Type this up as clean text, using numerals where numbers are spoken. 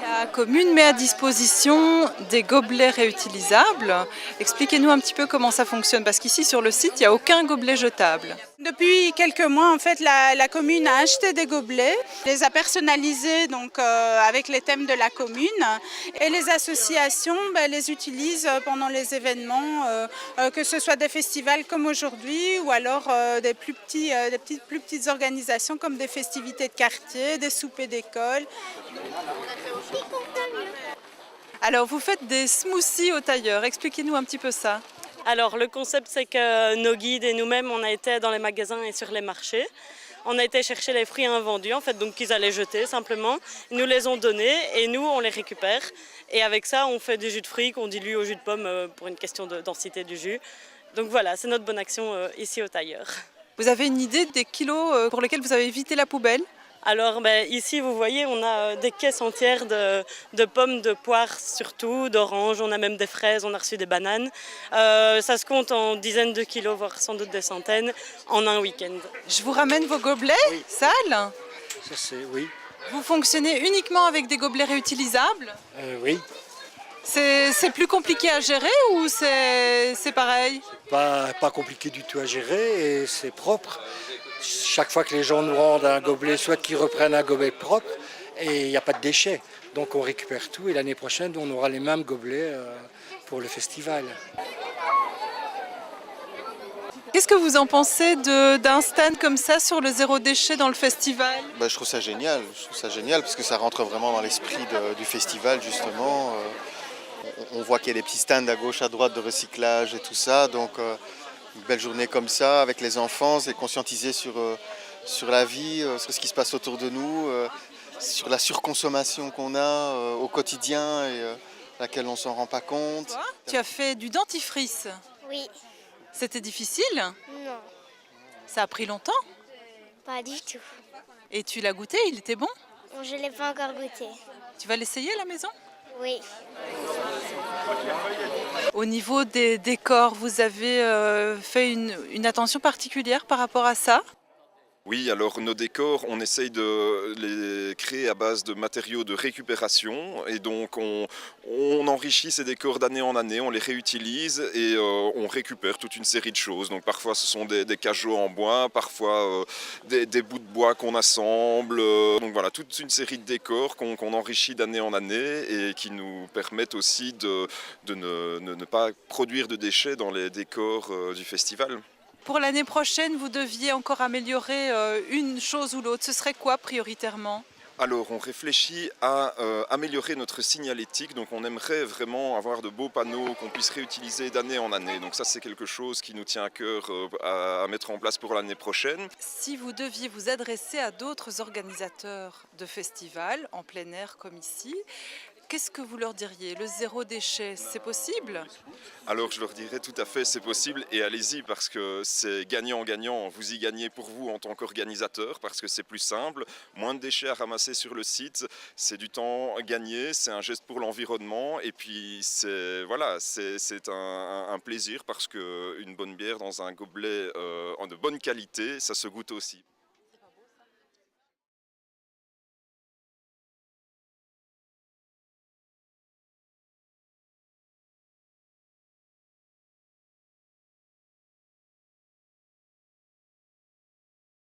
La commune met à disposition des gobelets réutilisables. Expliquez-nous un petit peu comment ça fonctionne, parce qu'ici sur le site, il n'y a aucun gobelet jetable. Depuis quelques mois, en fait, la commune a acheté des gobelets, les a personnalisés donc, avec les thèmes de la commune, et les associations les utilisent pendant les événements, que ce soit des festivals comme aujourd'hui ou alors des plus petites organisations comme des festivités de quartier, des soupers d'école. Alors vous faites des smoothies au tailleur, expliquez-nous un petit peu ça. Alors le concept c'est que nos guides et nous-mêmes on a été dans les magasins et sur les marchés. On a été chercher les fruits invendus en fait, donc qu'ils allaient jeter simplement. Ils nous les ont donnés et nous on les récupère. Et avec ça on fait du jus de fruits qu'on dilue au jus de pomme pour une question de densité du jus. Donc voilà, c'est notre bonne action ici au tailleur. Vous avez une idée des kilos pour lesquels vous avez évité la poubelle? Alors ici vous voyez on a des caisses entières de pommes, de poires surtout, d'oranges, on a même des fraises, on a reçu des bananes. Ça se compte en dizaines de kilos, voire sans doute des centaines en un week-end. Je vous ramène vos gobelets sales. Ça c'est oui. Vous fonctionnez uniquement avec des gobelets réutilisables? Oui, C'est plus compliqué à gérer ou c'est pareil? pas compliqué du tout à gérer et c'est propre. Chaque fois que les gens nous rendent un gobelet, soit qu'ils reprennent un gobelet propre et il n'y a pas de déchets. Donc on récupère tout et l'année prochaine on aura les mêmes gobelets pour le festival. Qu'est-ce que vous en pensez d'un stand comme ça sur le zéro déchet dans le festival? Je trouve ça génial. Je trouve ça génial parce que ça rentre vraiment dans l'esprit du festival justement. On voit qu'il y a des petits stands à gauche, à droite de recyclage et tout ça. Donc une belle journée comme ça avec les enfants, c'est conscientiser sur la vie, sur ce qui se passe autour de nous, sur la surconsommation qu'on a au quotidien et laquelle on ne s'en rend pas compte. Toi, tu as fait du dentifrice. Oui, C'était difficile? non, Ça a pris longtemps? pas du tout. Et tu l'as goûté, il était bon? Je ne l'ai pas encore goûté. Tu vas l'essayer à la maison? Oui, Au niveau des décors, vous avez fait une attention particulière par rapport à ça? Oui, alors nos décors, on essaye de les créer à base de matériaux de récupération et donc on enrichit ces décors d'année en année, on les réutilise et on récupère toute une série de choses. Donc parfois ce sont des cajots en bois, parfois des bouts de bois qu'on assemble. Donc voilà, toute une série de décors qu'on enrichit d'année en année et qui nous permettent aussi de ne pas produire de déchets dans les décors du festival. Pour l'année prochaine, vous deviez encore améliorer une chose ou l'autre. Ce serait quoi prioritairement? Alors, on réfléchit à améliorer notre signalétique. Donc, on aimerait vraiment avoir de beaux panneaux qu'on puisse réutiliser d'année en année. Donc, ça, c'est quelque chose qui nous tient à cœur à mettre en place pour l'année prochaine. Si vous deviez vous adresser à d'autres organisateurs de festivals, en plein air comme ici, qu'est-ce que vous leur diriez? Le zéro déchet, c'est possible? Alors, je leur dirais tout à fait, c'est possible et allez-y parce que c'est gagnant-gagnant. Vous y gagnez pour vous en tant qu'organisateur parce que c'est plus simple, moins de déchets à ramasser sur le site, c'est du temps gagné, c'est un geste pour l'environnement et puis c'est voilà, c'est un plaisir parce qu'une bonne bière dans un gobelet de bonne qualité, ça se goûte aussi.